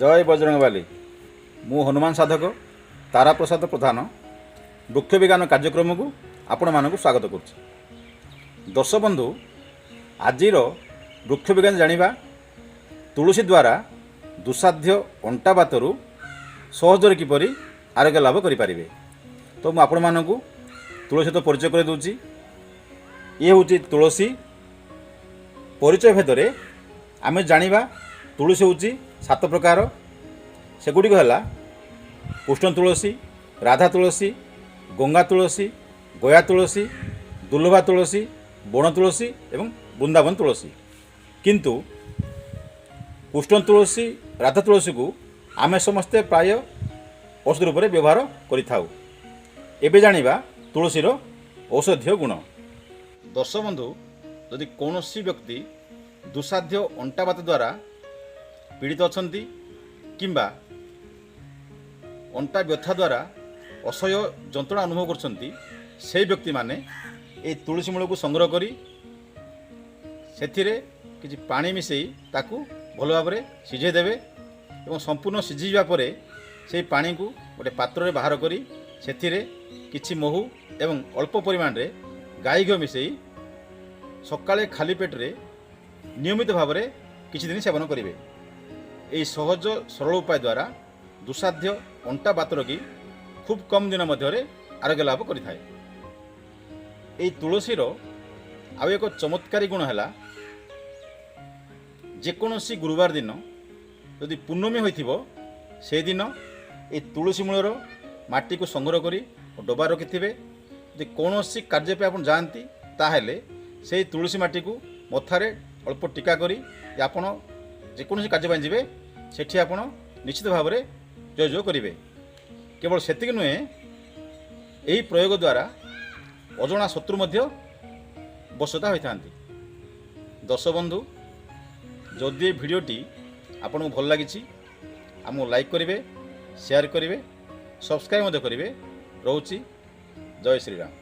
जय बजरंगबाली। मु हनुमान साधक तारा प्रसाद प्रधान वृक्ष विज्ञान कार्यक्रम को आपण मानक स्वागत करुच्ची। दर्शक बंधु, आज वृक्ष विज्ञान जानिबा तुलसी द्वारा दुस्साध्य अंटा बातरू सहजरे किपरि आरोग्य लाभ करें। तो मुझे आपण मानक तुलसी तो परिचय कर दूची। ये हूँ तुलसी परिचय भेदरे आम जानिबा तुलसी हूँ 7 प्रकार। सेगुड़िक है कृष्ण तुलसी, राधा तुलसी, गंगा तुलसी, गया तुलसी, दुर्लभा तुलसी, बण तुलसी एवं वृंदावन तुलसी। किंतु कृष्ण तुलसी, राधा तुलसी को आमे समस्ते प्राय औषध रूप में व्यवहार करिथाउ। एबे जानिबा तुलसीर औषधीय गुण। दर्शक बंधु, यदि कौनसी व्यक्ति दुस्साध्य अंटाबात द्वारा पीड़ित अछंती किंबा अंटा व्यथा द्वारा असह्य जंत्रणा अनुभव करछंती, से व्यक्ति माने ए तुलसी मूल को संग्रह करी सेथिरे किछि पानी मिसई ताकू भल भाव में सिझे देवे एवं संपूर्ण सिझीवा परे से पानी को गोटे पात्र रे बाहर करी सेथिरे किछि महू एवं अल्प परिमाण रे गाई घी मिसई सकाळे खाली पेट रे नियमित भाव में किछि दिन सेवन करेंगे। यही सहज सरल उपाय द्वारा दुस्साध्य अंटा बात रोगी खूब कम दिन मध्य आरोग्य लाभ करें। यही तुलसीर आउ एक चमत्कारी गुण है, जेकोसी गुरुवार दिन यदि पूर्णमी होइथिबो से दिन ये तुलसी मूलर माटी को संग्रह करी डबा रखिथिबे। यदि कौनसी कार्य पे आपण जानती ताहेले से तुलसी माटी को मथारे अल्प टीका करी आपण जेकोसी कार्य पे जिवे सेठी आपण निश्चित भाव में जय जय करेंगे। केवल सेतिक नुहे, यही प्रयोग द्वारा अजणा शत्रु मध्य बसता होता। दर्शक बंधु, जदि भिडियोटी आपन को भल लगी आमको लाइक करेंगे, शेयर करेंगे, सब्सक्राइब करेंगे। रोची जय श्रीराम।